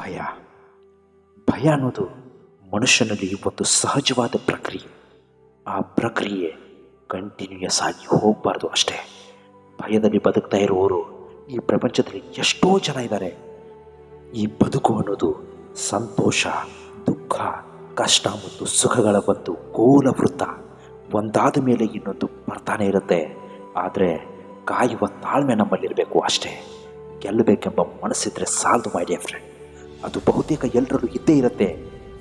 ಭಯ ಭಯ ಅನ್ನೋದು ಮನುಷ್ಯನಲ್ಲಿ ಒಂದು ಸಹಜವಾದ ಪ್ರಕ್ರಿಯೆ. ಆ ಪ್ರಕ್ರಿಯೆ ಕಂಟಿನ್ಯೂಯಸ್ ಆಗಿ ಹೋಗಬಾರ್ದು ಅಷ್ಟೇ. ಭಯದಲ್ಲಿ ಬದುಕ್ತಾ ಇರುವವರು ಈ ಪ್ರಪಂಚದಲ್ಲಿ ಎಷ್ಟೋ ಜನ ಇದ್ದಾರೆ. ಈ ಬದುಕು ಅನ್ನೋದು ಸಂತೋಷ, ದುಃಖ, ಕಷ್ಟ ಮತ್ತು ಸುಖಗಳ ಒಂದು ಗೋಲ ವೃತ್ತ. ಒಂದಾದ ಮೇಲೆ ಇನ್ನೊಂದು ಬರ್ತಾನೆ ಇರುತ್ತೆ. ಆದರೆ ಕಾಯುವ ತಾಳ್ಮೆ ನಮ್ಮಲ್ಲಿರಬೇಕು ಅಷ್ಟೇ. ಗೆಲ್ಲಬೇಕೆಂಬ ಮನಸ್ಸಿದ್ರೆ ಸಾಲದು ಮೈ ಡಿಯರ್ ಫ್ರೆಂಡ್. ಅದು ಬಹುತೇಕ ಎಲ್ಲರಲ್ಲೂ ಇದ್ದೇ ಇರುತ್ತೆ.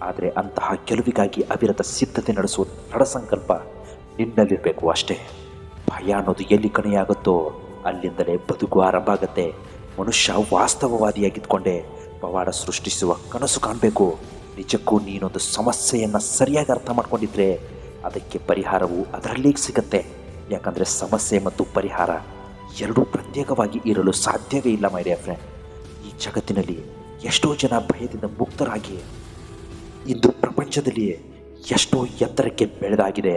ಆದರೆ ಅಂತಹ ಗೆಲುವಿಗಾಗಿ ಅವಿರತ ಸಿದ್ಧತೆ ನಡೆಸುವ ದೃಢಸಂಕಲ್ಪ ನಿನ್ನಲ್ಲಿರಬೇಕು ಅಷ್ಟೇ. ಭಯ ಅನ್ನೋದು ಎಲ್ಲಿ ಕಣೆಯಾಗುತ್ತೋ ಅಲ್ಲಿಂದಲೇ ಬದುಕು ಆರಂಭ ಆಗುತ್ತೆ. ಮನುಷ್ಯ ವಾಸ್ತವವಾದಿಯಾಗಿದ್ದುಕೊಂಡೇ ಪವಾಡ ಸೃಷ್ಟಿಸುವ ಕನಸು ಕಾಣಬೇಕು. ನಿಜಕ್ಕೂ ನೀನೊಂದು ಸಮಸ್ಯೆಯನ್ನು ಸರಿಯಾಗಿ ಅರ್ಥ ಮಾಡ್ಕೊಂಡಿದ್ರೆ ಅದಕ್ಕೆ ಪರಿಹಾರವು ಅದರಲ್ಲೇ ಸಿಗತ್ತೆ. ಯಾಕಂದರೆ ಸಮಸ್ಯೆ ಮತ್ತು ಪರಿಹಾರ ಎರಡೂ ಪ್ರತ್ಯೇಕವಾಗಿ ಇರಲು ಸಾಧ್ಯವೇ ಇಲ್ಲ ಮೈ ಡಿಯರ್ ಫ್ರೆಂಡ್. ಈ ಜಗತ್ತಿನಲ್ಲಿ ಎಷ್ಟೋ ಜನ ಭಯದಿಂದ ಮುಕ್ತರಾಗಿ ಇಂದು ಪ್ರಪಂಚದಲ್ಲಿಯೇ ಎಷ್ಟೋ ಎತ್ತರಕ್ಕೆ ಬೆಳೆದಾಗಿದೆ.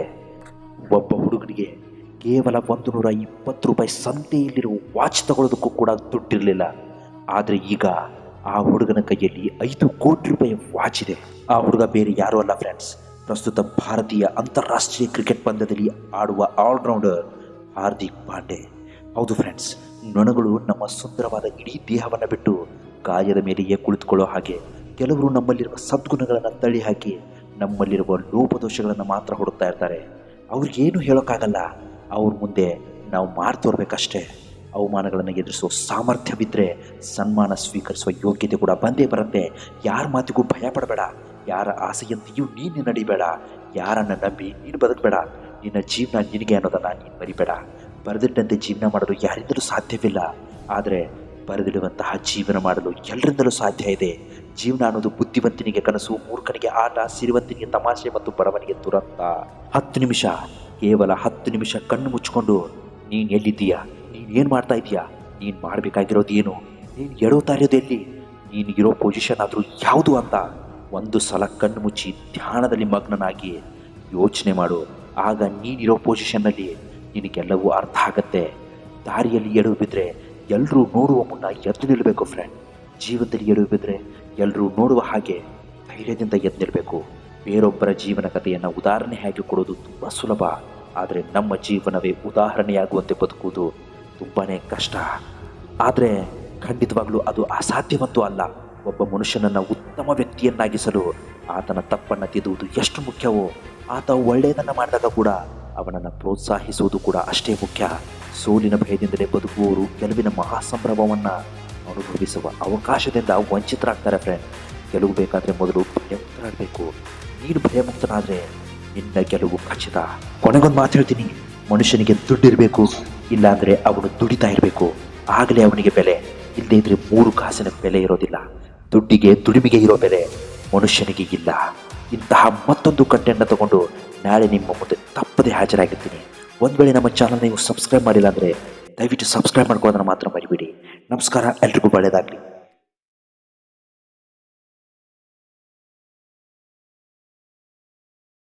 ಒಬ್ಬ ಹುಡುಗನಿಗೆ ಕೇವಲ 120 ರೂಪಾಯಿ ಸಂತೆಯಲ್ಲಿರುವ ವಾಚ್ ತಗೊಳ್ಳೋದಕ್ಕೂ ಕೂಡ ದುಡ್ಡಿರಲಿಲ್ಲ. ಆದರೆ ಈಗ ಆ ಹುಡುಗನ ಕೈಯಲ್ಲಿ 5 ಕೋಟಿ ರೂಪಾಯಿ ವಾಚ್ ಇದೆ. ಆ ಹುಡುಗ ಬೇರೆ ಯಾರೂ ಅಲ್ಲ ಫ್ರೆಂಡ್ಸ್, ಪ್ರಸ್ತುತ ಭಾರತೀಯ ಅಂತಾರಾಷ್ಟ್ರೀಯ ಕ್ರಿಕೆಟ್ ಪಂದ್ಯದಲ್ಲಿ ಆಡುವ ಆಲ್ರೌಂಡರ್ ಹಾರ್ದಿಕ್ ಪಾಂಡೆ. ಹೌದು ಫ್ರೆಂಡ್ಸ್, ನೊಣಗಳು ನಮ್ಮ ಸುಂದರವಾದ ಇಡೀ ದೇಹವನ್ನು ಬಿಟ್ಟು ಗಾಯದ ಮೇಲೆಯೇ ಕುಳಿತುಕೊಳ್ಳೋ ಹಾಗೆ ಕೆಲವರು ನಮ್ಮಲ್ಲಿರುವ ಸದ್ಗುಣಗಳನ್ನು ತಳ್ಳಿ ಹಾಕಿ ನಮ್ಮಲ್ಲಿರುವ ಲೋಪದೋಷಗಳನ್ನು ಮಾತ್ರ ಹುಡುಕ್ತಾ ಇರ್ತಾರೆ. ಅವ್ರಿಗೇನು ಹೇಳೋಕ್ಕಾಗಲ್ಲ. ಅವ್ರ ಮುಂದೆ ನಾವು ತೋರ್ಬೇಕಷ್ಟೇ. ಅವಮಾನಗಳನ್ನು ಎದುರಿಸುವ ಸಾಮರ್ಥ್ಯವಿದ್ದರೆ ಸನ್ಮಾನ ಸ್ವೀಕರಿಸುವ ಯೋಗ್ಯತೆ ಕೂಡ ಬಂದೇ ಬರುತ್ತೆ. ಯಾರ ಮಾತಿಗೂ ಭಯ ಪಡಬೇಡ. ಯಾರ ಆಸೆಯಂತೆಯೂ ನೀನು ನಡಿಬೇಡ. ಯಾರನ್ನು ನಂಬಿ ನೀನು ಬದುಕಬೇಡ. ನಿನ್ನ ಜೀವನ ನಿನಗೆ ಅನ್ನೋದನ್ನು ನೀನು ಮರಿಬೇಡ. ಬರೆದಿಟ್ಟಂತೆ ಜೀವನ ಮಾಡಲು ಯಾರಿಂದಲೂ ಸಾಧ್ಯವಿಲ್ಲ. ಆದರೆ ಬರೆದಿಡುವಂತಹ ಜೀವನ ಮಾಡಲು ಎಲ್ಲರಿಂದಲೂ ಸಾಧ್ಯ ಇದೆ. ಜೀವನ ಅನ್ನೋದು ಬುದ್ಧಿವಂತನಿಗೆ ಕನಸು, ಮೂರ್ಖನಿಗೆ ಆಟ, ಸಿರಿವಂತನಿಗೆ ತಮಾಷೆ ಮತ್ತು ಬಡವನಿಗೆ ದುರಂತ. 10 ನಿಮಿಷ, ಕೇವಲ 10 ನಿಮಿಷ ಕಣ್ಣು ಮುಚ್ಚಿಕೊಂಡು ನೀನು ಎಲ್ಲಿದ್ದೀಯಾ, ನೀನು ಏನು ಮಾಡ್ತಾ ಇದೀಯಾ, ನೀನು ಮಾಡಬೇಕಾಗಿರೋದು ಏನು, ನೀನು ಎಡೋತಾ ಇರೋದು ಎಲ್ಲಿ, ನೀನು ಇರೋ ಪೊಸಿಷನ್ ಆದರೂ ಯಾವುದು ಅಂತ ಒಂದು ಸಲ ಕಣ್ಣು ಮುಚ್ಚಿ ಧ್ಯಾನದಲ್ಲಿ ಮಗ್ನನಾಗಿ ಯೋಚನೆ ಮಾಡು. ಆಗ ನೀನಿರೋ ಪೊಸಿಷನ್ನಲ್ಲಿ ನಿನಗೆಲ್ಲವೂ ಅರ್ಥ ಆಗತ್ತೆ. ದಾರಿಯಲ್ಲಿ ಎಡವು ಬಿದ್ದರೆ ಎಲ್ಲರೂ ನೋಡುವ ಮುನ್ನ ಎದ್ದು ನಿಲ್ಲಬೇಕು ಫ್ರೆಂಡ್. ಜೀವನದಲ್ಲಿ ಎಡವು ಬಿದ್ದರೆ ಎಲ್ಲರೂ ನೋಡುವ ಹಾಗೆ ಧೈರ್ಯದಿಂದ ಎದ್ದು ನಿಲ್ಲಬೇಕು. ಬೇರೊಬ್ಬರ ಜೀವನ ಕಥೆಯನ್ನು ಉದಾಹರಣೆಯಾಗಿ ಕೊಡೋದು ತುಂಬ ಸುಲಭ. ಆದರೆ ನಮ್ಮ ಜೀವನವೇ ಉದಾಹರಣೆಯಾಗುವಂತೆ ಬದುಕುವುದು ತುಂಬಾ ಕಷ್ಟ. ಆದರೆ ಖಂಡಿತವಾಗ್ಲೂ ಅದು ಅಸಾಧ್ಯವತ್ತೂ ಅಲ್ಲ. ಒಬ್ಬ ಮನುಷ್ಯನನ್ನು ಉತ್ತಮ ವ್ಯಕ್ತಿಯನ್ನಾಗಿಸಲು ಆತನ ತಪ್ಪನ್ನು ತಿದ್ದುವುದು ಎಷ್ಟು ಮುಖ್ಯವೋ, ಆತ ಒಳ್ಳೆಯದನ್ನು ಮಾಡಿದಾಗ ಕೂಡ ಅವನನ್ನು ಪ್ರೋತ್ಸಾಹಿಸುವುದು ಕೂಡ ಅಷ್ಟೇ ಮುಖ್ಯ. ಸೋಲಿನ ಭಯದಿಂದಲೇ ಬದುಕುವವರು ಗೆಲುವಿನ ಮಹಾಸಂಭ್ರಮವನ್ನು ಅನುಭವಿಸುವ ಅವಕಾಶದಿಂದ ವಂಚಿತರಾಗ್ತಾರೆ ಫ್ರೆಂಡ್. ಗೆಲುವು ಬೇಕಾದರೆ ಮೊದಲು ಭಯಮುಕ್ತರಾಗಬೇಕು. ನೀನು ಭಯಮುಕ್ತನಾದರೆ ನಿನ್ನ ಗೆಲುವು ಖಚಿತ. ಕೊನೆಗೊಂದು ಮಾತು ಹೇಳ್ತೀನಿ, ಮನುಷ್ಯನಿಗೆ ದುಡ್ಡಿರಬೇಕು, ಇಲ್ಲಾಂದರೆ ಅವನು ದುಡಿತಾ ಇರಬೇಕು. ಆಗಲೇ ಅವನಿಗೆ ಬೆಲೆ. ಇಲ್ಲದೇ ಇದ್ರೆ 3 ಕಾಸಿನ ಬೆಲೆ ಇರೋದಿಲ್ಲ. ದುಡ್ಡಿಗೆ ದುಡಿಮೆಗೆ ಇರೋ ಬೆಲೆ ಮನುಷ್ಯನಿಗೆ ಇಲ್ಲ. ಇಂತಹ ಮತ್ತೊಂದು ಕಂಟೆಂಟ್ನ ತಗೊಂಡು ನಾಳೆ ನಿಮ್ಮ ಮುಂದೆ ತಪ್ಪದೆ ಹಾಜರಾಗಿರ್ತೀನಿ. ಒಂದು ವೇಳೆ ನಮ್ಮ ಚಾನಲ್ ನೀವು ಸಬ್ಸ್ಕ್ರೈಬ್ ಮಾಡಿಲ್ಲ ಅಂದರೆ ದಯವಿಟ್ಟು ಸಬ್ಸ್ಕ್ರೈಬ್ ಮಾಡ್ಕೊಳ್ಳೋದನ್ನು ಮಾತ್ರ ಮರಿಬೇಡಿ. ನಮಸ್ಕಾರ, ಎಲ್ರಿಗೂ ಒಳ್ಳೆಯದಾಗಲಿ.